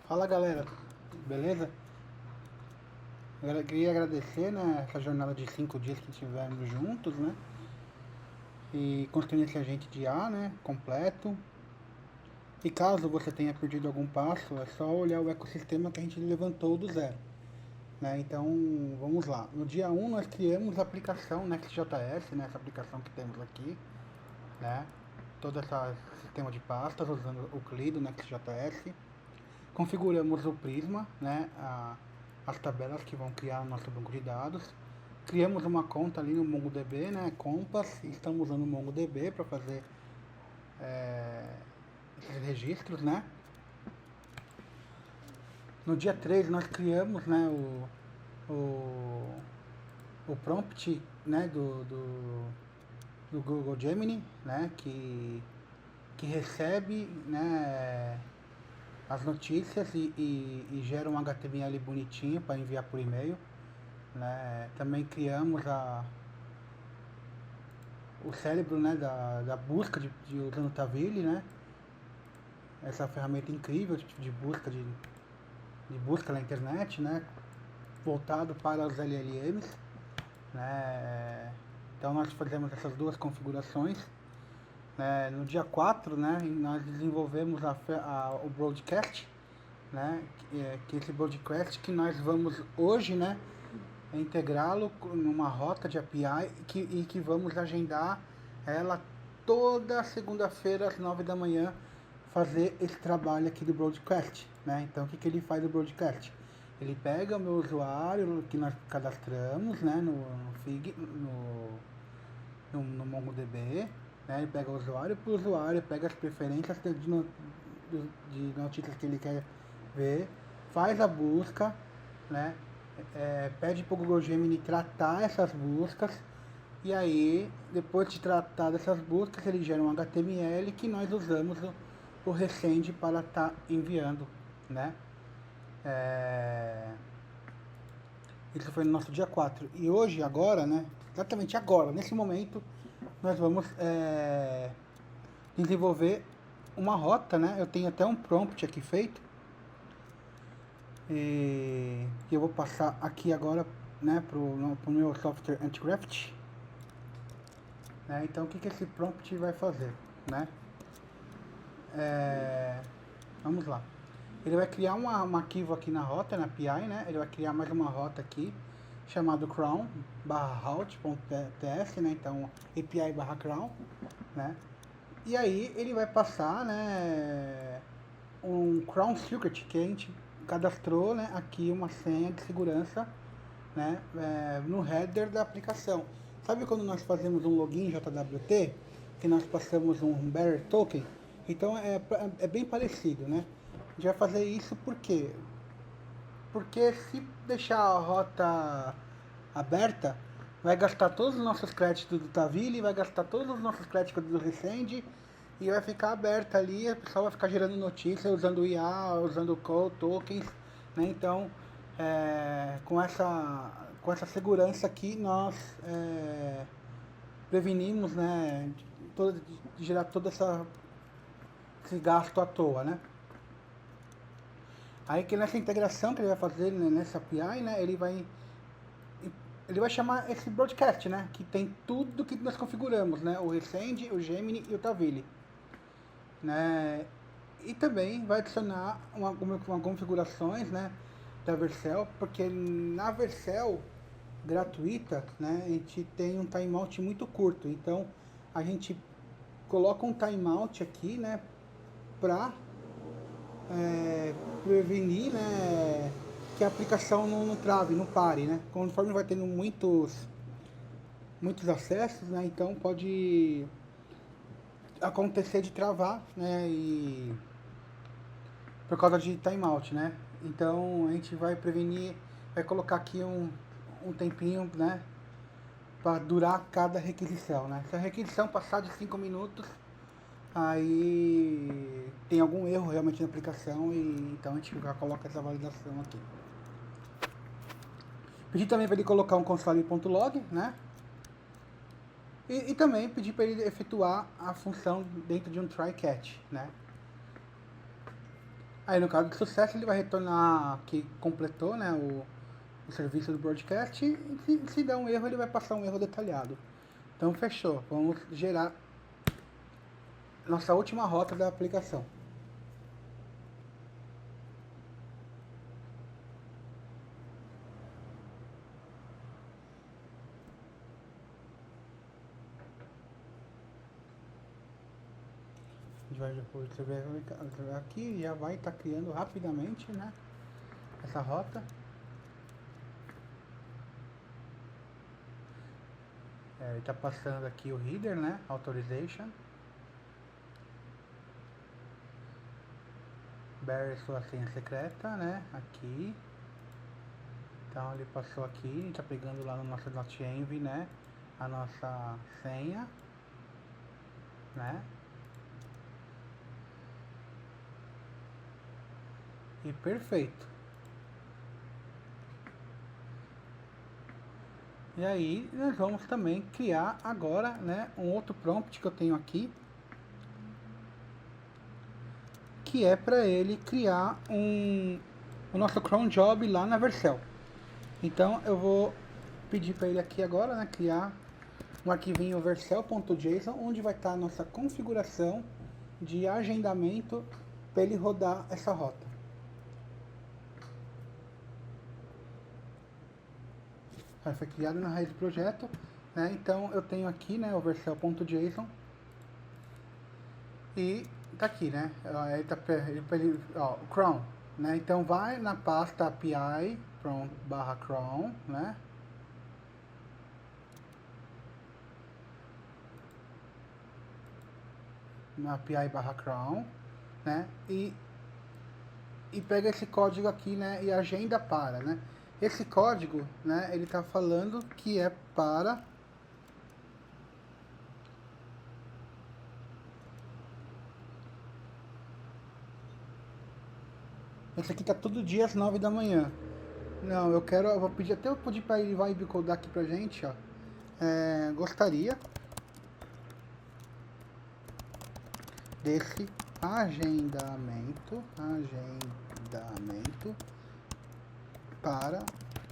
Fala galera, beleza? Eu queria agradecer, né, essa jornada de 5 dias que tivemos juntos, né? E construindo esse agente de A, né, completo. E caso você tenha perdido algum passo, é só olhar o ecossistema que a gente levantou do zero, né? Então, vamos lá. No dia 1 nós criamos a aplicação Next.js, né, essa aplicação que temos aqui, né? Todo esse sistema de pastas usando o CLI do Next.js. Configuramos o Prisma, né, as tabelas que vão criar o nosso banco de dados. Criamos uma conta ali no MongoDB, né, Compass, e estamos usando o MongoDB para fazer esses registros, né. No dia 3 nós criamos, né, o, o prompt, né, do Google Gemini, né, que recebe, né, as notícias e gera um HTML bonitinho para enviar por e-mail. Né? Também criamos o cérebro, né, da busca usando o Tavily, né? Essa ferramenta incrível de busca de busca na internet, né? Voltado para os LLMs, né? Então nós fazemos essas duas configurações. Né? No dia 4, né, nós desenvolvemos o broadcast, né? Que esse broadcast que nós vamos hoje, né, integrá-lo numa rota de API e que vamos agendar ela toda segunda-feira às 9 da manhã fazer esse trabalho aqui do broadcast, né? Então o que ele faz do broadcast? Ele pega o meu usuário que nós cadastramos, né, no FIG, no MongoDB, né? Ele pega o usuário por usuário, pega as preferências de notícias que ele quer ver, faz a busca, né? Pede para o Google Gemini tratar essas buscas e aí, depois de tratar dessas buscas, ele gera um HTML que nós usamos o Resend para estar enviando, né? Isso foi no nosso dia 4. E hoje, agora, né? Exatamente agora, nesse momento, nós vamos desenvolver uma rota, né? Eu tenho até um prompt aqui feito. E eu vou passar aqui agora, né, pro meu software Antigraft. Né? Então o que esse prompt vai fazer, né? Vamos lá. Ele vai criar um arquivo aqui na rota, na API, né? Ele vai criar mais uma rota aqui, chamado crown/route.ts, né? Então API/crown, né? E aí ele vai passar, né, um crown secret que a gente cadastrou, né, aqui uma senha de segurança, né, no header da aplicação. Sabe quando nós fazemos um login JWT, que nós passamos um bearer token? Então é bem parecido, né? A gente vai fazer isso por quê? Porque se deixar a rota aberta, vai gastar todos os nossos créditos do Tavily, vai gastar todos os nossos créditos do Resend e vai ficar aberta ali, a pessoa vai ficar gerando notícia usando o IA, usando o call tokens, né? Então, com essa segurança aqui, nós prevenimos, né, de gerar todo esse gasto à toa, né? Aí que nessa integração que ele vai fazer, né, nessa API, né, ele vai chamar esse broadcast, né, que tem tudo que nós configuramos, né, o Resend, o Gemini e o Tavily, né, e também vai adicionar uma configurações, né, da Vercel, porque na Vercel gratuita, né, a gente tem um timeout muito curto, então a gente coloca um timeout aqui, né, para prevenir, né, que a aplicação não trave, não pare, né? Conforme vai tendo muitos acessos, né? Então pode acontecer de travar, né? E por causa de timeout, né? Então a gente vai prevenir, vai colocar aqui um tempinho, né? Para durar cada requisição, né? Se a requisição passar de 5 minutos, aí tem algum erro realmente na aplicação e então a gente já coloca essa validação aqui. Pedi também para ele colocar um console.log, né? E também pedi para ele efetuar a função dentro de um try catch, né? Aí no caso de sucesso ele vai retornar que completou, né, o serviço do broadcast e se der um erro ele vai passar um erro detalhado. Então fechou, vamos gerar nossa última rota da aplicação. A gente vai depois ver aqui, já vai estar criando rapidamente, né, essa rota. Ele está passando aqui o header, né, authorization. Barry sua senha secreta, né, aqui. Então ele passou aqui, a gente está pegando lá no nosso .env, né, a nossa senha, né. E perfeito. E aí nós vamos também criar agora, né, um outro prompt que eu tenho aqui, que é para ele criar o nosso cron job lá na Vercel. Então eu vou pedir para ele aqui agora, né, criar um arquivinho vercel.json, onde vai estar a nossa configuração de agendamento para ele rodar essa rota. Foi criado na raiz do projeto, né? Então eu tenho aqui, né, o vercel.json e tá aqui, né? O cron, né? Então vai na pasta API /cron, né? Na API /cron, né? E pega esse código aqui, né? E agenda para, né? Esse código, né? Ele tá falando que é para esse aqui tá todo dia às 9 da manhã. Não, eu vou pedir, até eu pedir para ele vai codar aqui pra gente, ó. Gostaria desse agendamento para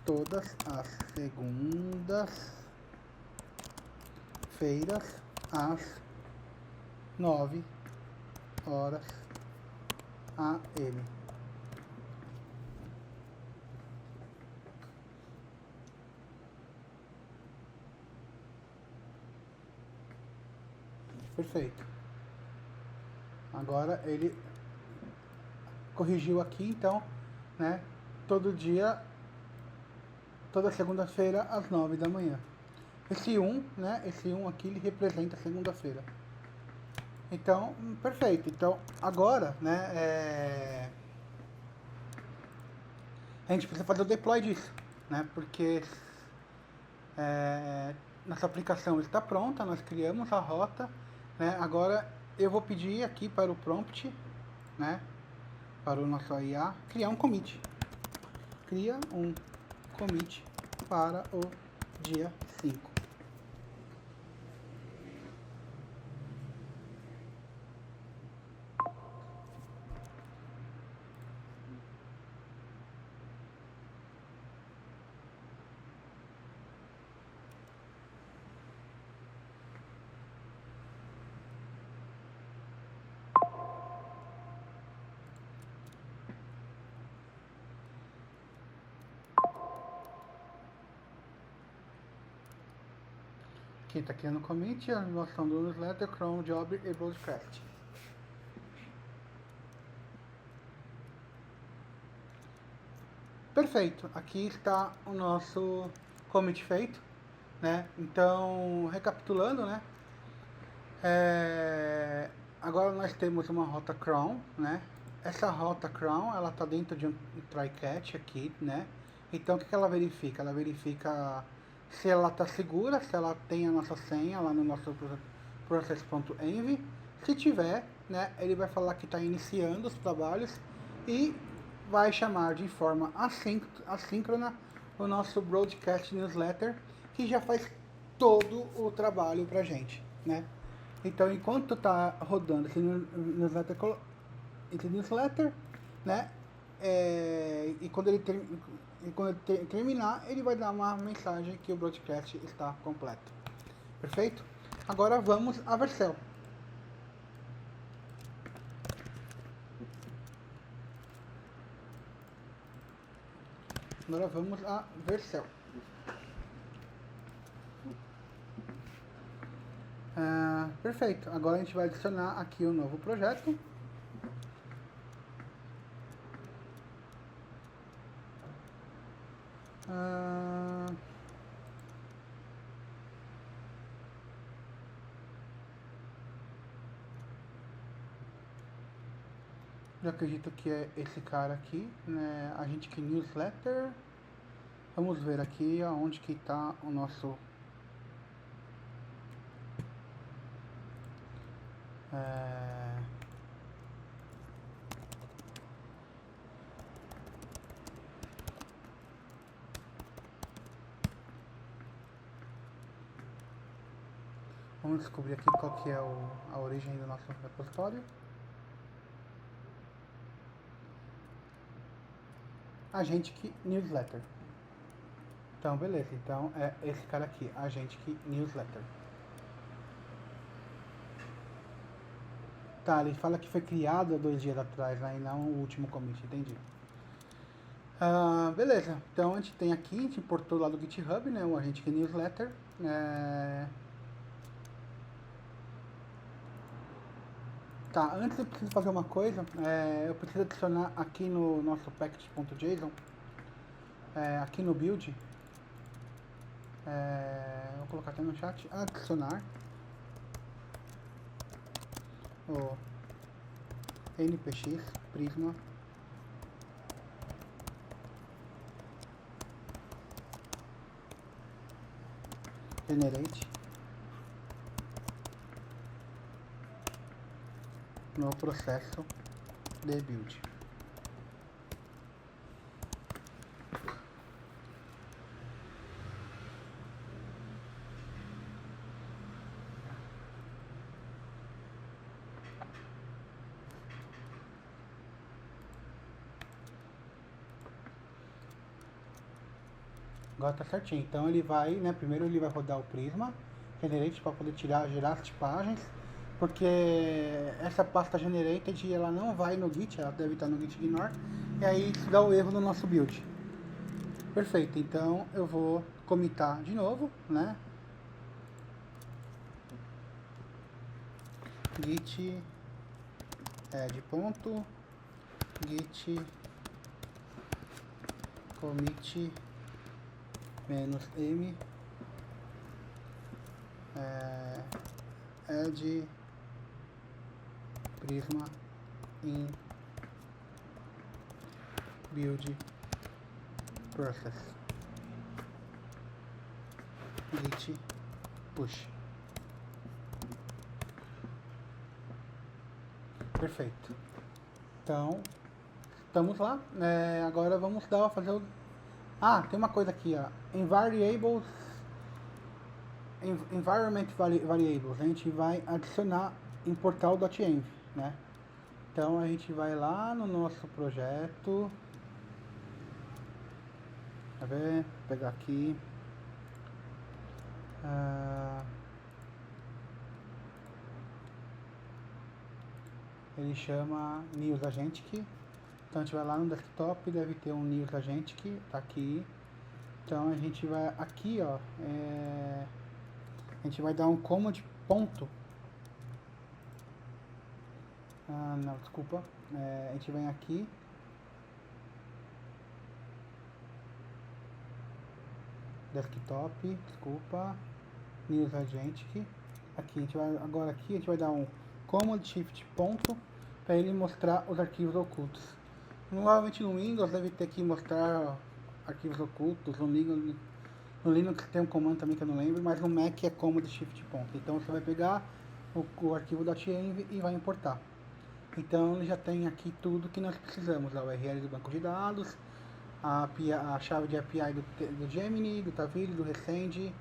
todas as segundas-feiras às 9 horas AM. Perfeito. Agora ele corrigiu aqui, então, né? Toda segunda-feira às 9 da manhã. Esse 1, né? Esse 1 aqui ele representa segunda-feira. Então, perfeito. Então, agora, né? A gente precisa fazer o deploy disso, né? Porque nossa aplicação está pronta, nós criamos a rota, né? Agora eu vou pedir aqui para o prompt, né? Para o nosso IA, criar um commit. Cria um commit para o dia 5. Aqui está criando commit, a animação do newsletter, cron job e broadcast. Perfeito, aqui está o nosso commit feito, né? Então, recapitulando, né? Agora nós temos uma rota cron, né? Essa rota cron, ela está dentro de um try-catch aqui, né? Então, o que ela verifica? Ela verifica se ela está segura, se ela tem a nossa senha lá no nosso process.env. Se tiver, né, ele vai falar que está iniciando os trabalhos e vai chamar de forma assíncrona o nosso broadcast newsletter, que já faz todo o trabalho para a gente, né? Então, enquanto está rodando esse newsletter, né? E quando ele terminar, ele vai dar uma mensagem que o broadcast está completo. Perfeito? Agora vamos à Vercel. Agora vamos à Vercel. Perfeito. Agora a gente vai adicionar aqui um novo projeto. Eu acredito que é esse cara aqui, né? Agente que newsletter. Vamos ver aqui onde que está o nosso vamos descobrir aqui qual que é a origem do nosso repositório. Agente que newsletter. Então, beleza. Então, é esse cara aqui, agente que newsletter. Tá, ele fala que foi criado há 2 dias atrás, né, e não o último commit, entendi. Beleza, então a gente tem aqui, a gente importou lá do GitHub, né, o agente que newsletter. Tá, antes eu preciso fazer uma coisa, eu preciso adicionar aqui no nosso package.json, aqui no build, vou colocar até no chat, adicionar o npx prisma generate no processo de build. Agora tá certinho. Então ele vai, né? Primeiro ele vai rodar o Prisma Generate para poder gerar as tipagens, porque essa pasta Generated ela não vai no Git, ela deve estar no Git ignore, e aí isso dá o erro no nosso build. Perfeito. Então eu vou commitar de novo, né? Git add ponto git commit -m add prisma in build process git push. Perfeito. Então estamos lá. Agora vamos fazer o... tem uma coisa aqui, ó. Em variables, environment variables, a gente vai adicionar, importar o .env, né? Então a gente vai lá no nosso projeto, quer ver? Vou pegar aqui, ele chama news agentic. Então a gente vai lá no desktop, deve ter um news agentic, tá aqui. Então a gente vai aqui, ó, a gente vai dar um command ponto. Não, desculpa. A gente vem aqui. Desktop, desculpa. News agentic. Aqui, agora aqui a gente vai dar um command shift ponto para ele mostrar os arquivos ocultos. Normalmente no Windows deve ter que mostrar arquivos ocultos, no Linux tem um comando também que eu não lembro, mas no Mac é command shift ponto. Então você vai pegar o arquivo .env e vai importar. Então ele já tem aqui tudo que nós precisamos, a URL do banco de dados, a chave de API do Gemini, do Tavily, do Resend,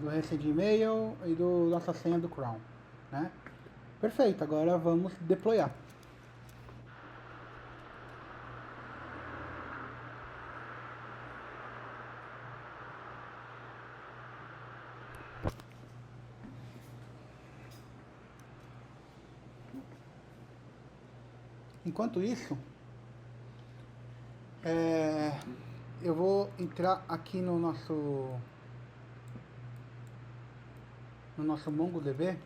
do Resend Email e nossa senha do Chrome, né? Perfeito, agora vamos deployar. Enquanto isso, eu vou entrar aqui no nosso MongoDB.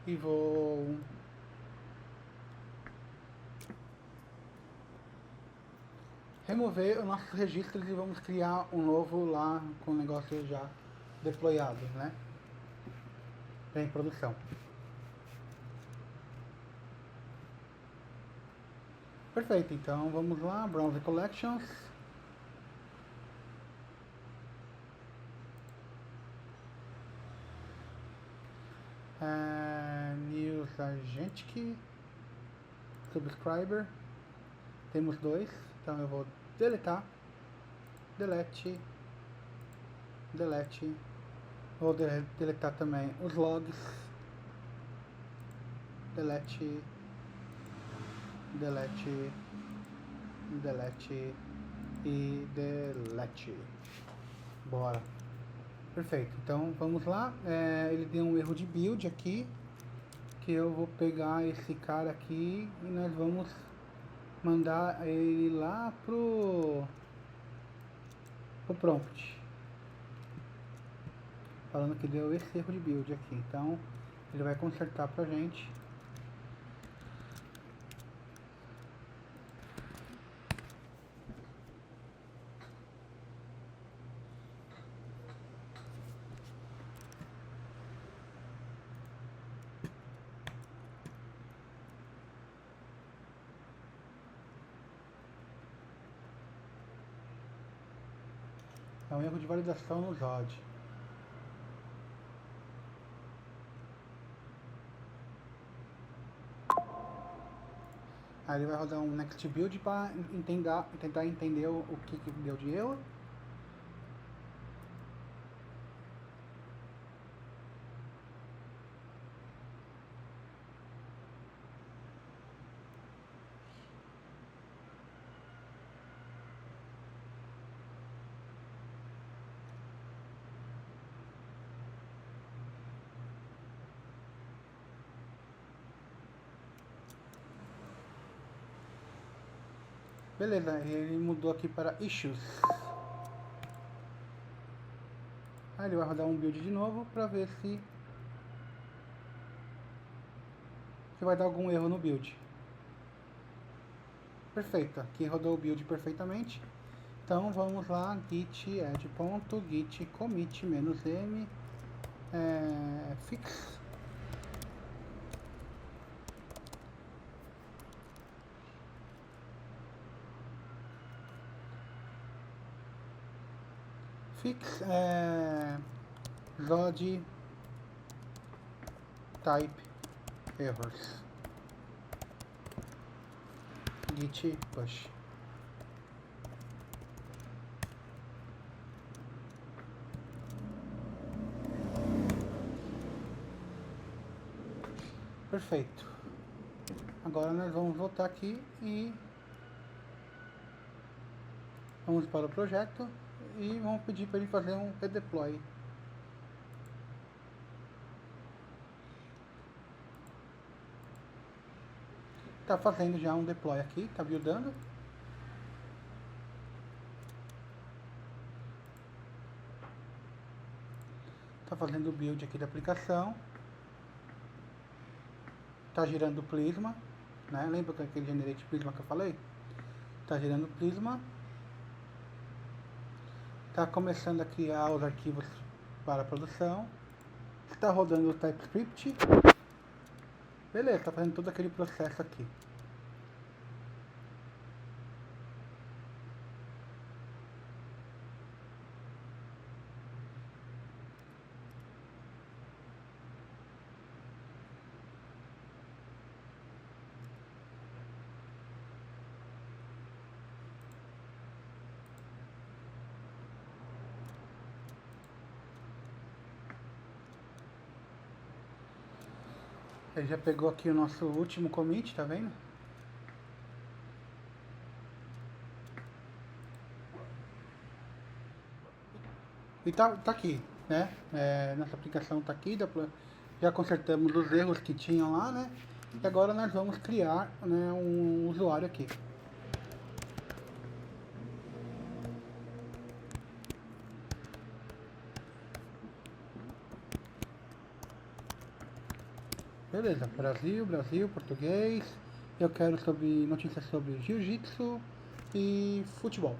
E vou remover os nossos registros e vamos criar um novo lá com o negócio já deployado, né? Em produção. Perfeito, então vamos lá, Browser Collections. News Agentic Subscriber. Temos 2, então eu vou deletar, delete, vou deletar também os logs, delete e delete. Bora. Perfeito, então vamos lá. Ele deu um erro de build aqui, que eu vou pegar esse cara aqui e nós vamos mandar ele lá pro prompt, falando que deu esse erro de build aqui. Então ele vai consertar pra gente. É um erro de validação no ZOD. Aí ele vai rodar um next build para tentar entender o que deu de erro. Beleza, ele mudou aqui para issues. Aí ele vai rodar um build de novo para ver se vai dar algum erro no build. Perfeito, aqui rodou o build perfeitamente. Então vamos lá, git add.git commit -m fix. Fix Zod type errors. Git push. Perfeito. Agora nós vamos voltar aqui e vamos para o projeto e vamos pedir para ele fazer um redeploy. Está fazendo já um deploy aqui, está buildando. Está fazendo o build aqui da aplicação. Está girando o Prisma, né? Lembra aquele generate Prisma que eu falei? Está girando o Prisma. Está começando a criar os arquivos para a produção. Está rodando o TypeScript. Beleza, está fazendo todo aquele processo aqui. Ele já pegou aqui o nosso último commit, tá vendo? E tá aqui, né? Nossa aplicação tá aqui, já consertamos os erros que tinham lá, né? E agora nós vamos criar, né, um usuário aqui. Beleza, Brasil, português. Eu quero notícias sobre jiu-jitsu e futebol.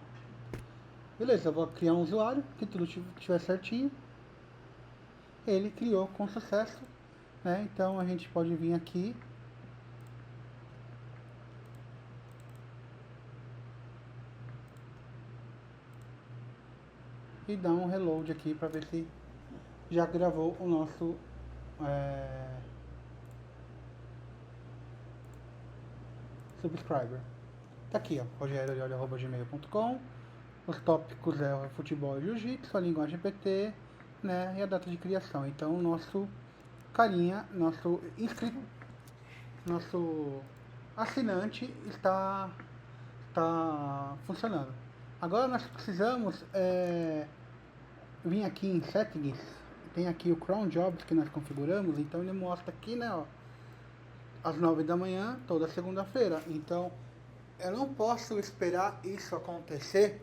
Beleza, eu vou criar um usuário, que tudo estiver certinho. Ele criou com sucesso, né? Então a gente pode vir aqui e dar um reload aqui para ver se já gravou o nosso subscriber. Tá aqui, ó, rogerio@gmail.com. Os tópicos é o futebol e jiu-jitsu, a linguagem PT, né, e a data de criação. Então o nosso carinha, nosso inscrito, nosso assinante está funcionando. Agora nós precisamos vir aqui em settings, tem aqui o cron jobs que nós configuramos, então ele mostra aqui, né, ó, às 9 da manhã, toda segunda-feira. Então eu não posso esperar isso acontecer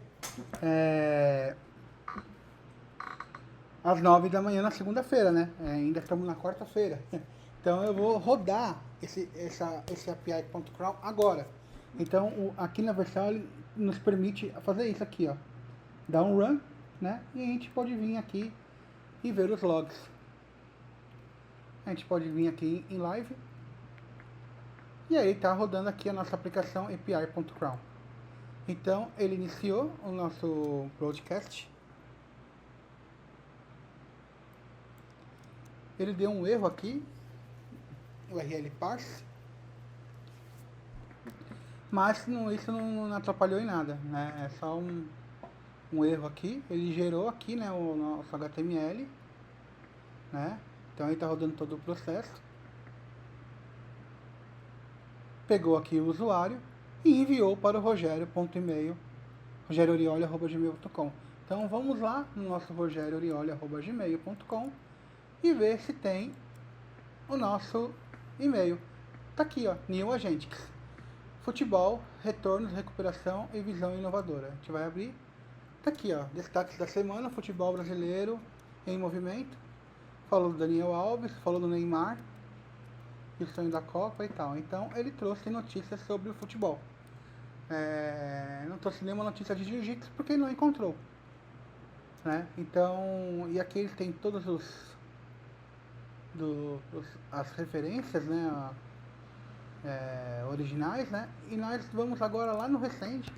às 9 da manhã na segunda-feira, né? Ainda estamos na quarta-feira. Então eu vou rodar esse API.crawl agora. Então aqui na versão ele nos permite fazer isso aqui, ó. Dar um run, né? E a gente pode vir aqui e ver os logs. A gente pode vir aqui em live. E aí está rodando aqui a nossa aplicação API.crawl. Então ele iniciou o nosso broadcast. Ele deu um erro aqui, URL parse, mas isso não atrapalhou em nada, né? É só um erro aqui. Ele gerou aqui, né, o nosso HTML, né? Então ele está rodando todo o processo. Pegou aqui o usuário e enviou para o rogerioorioli@gmail.com. Então vamos lá no nosso rogerioorioli@gmail.com e ver se tem o nosso e-mail. Tá aqui, ó, New Agentics. Futebol, retornos, recuperação e visão inovadora. A gente vai abrir. Tá aqui, ó, destaques da semana, futebol brasileiro em movimento. Falou do Daniel Alves, falou do Neymar, o sonho da Copa e tal. Então ele trouxe notícias sobre o futebol. Não trouxe nenhuma notícia de jiu-jitsu porque ele não encontrou, né? Então, e aqui ele tem todos as referências, né, originais, né? E nós vamos agora lá no Recente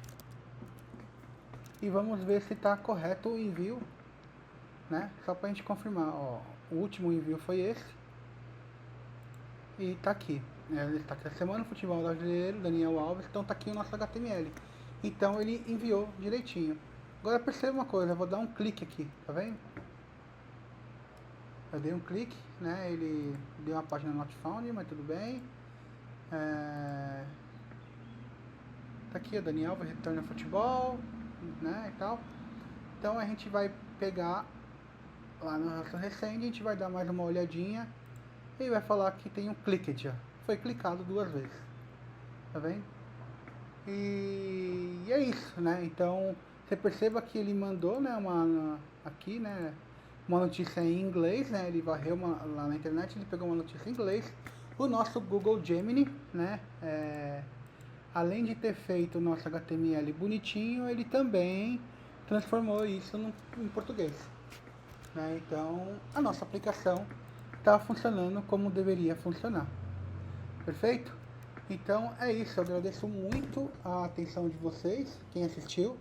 e vamos ver se está correto o envio, né? Só para a gente confirmar, ó, o último envio foi esse e tá aqui, ele está aqui a semana, futebol brasileiro, Daniel Alves, então tá aqui o nosso HTML. Então ele enviou direitinho. Agora perceba uma coisa, eu vou dar um clique aqui, tá vendo? Eu dei um clique, né? Ele deu uma página not found, mas tudo bem. Tá aqui, o Daniel vai retornar futebol, né? E tal. Então a gente vai pegar lá no nosso recente, a gente vai dar mais uma olhadinha e vai falar que tem um clique já. Foi clicado 2 vezes, tá vendo? E é isso, né? Então você perceba que ele mandou, né, aqui, né, uma notícia em inglês, né? Ele varreu lá na internet, ele pegou uma notícia em inglês. O nosso Google Gemini, né, além de ter feito o nosso HTML bonitinho, ele também transformou isso em português, né? Então a nossa aplicação está funcionando como deveria funcionar. Perfeito? Então é isso, eu agradeço muito a atenção de vocês, quem assistiu,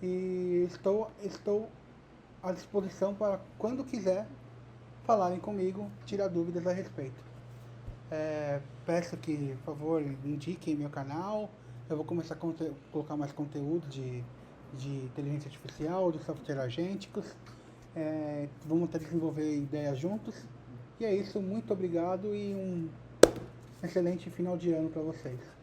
e estou à disposição para quando quiser falarem comigo, tirar dúvidas a respeito. Peço que, por favor, indiquem meu canal. Eu vou começar a colocar mais conteúdo de inteligência artificial, de software agênticos. Vamos desenvolver ideias juntos. E é isso, muito obrigado e um excelente final de ano para vocês.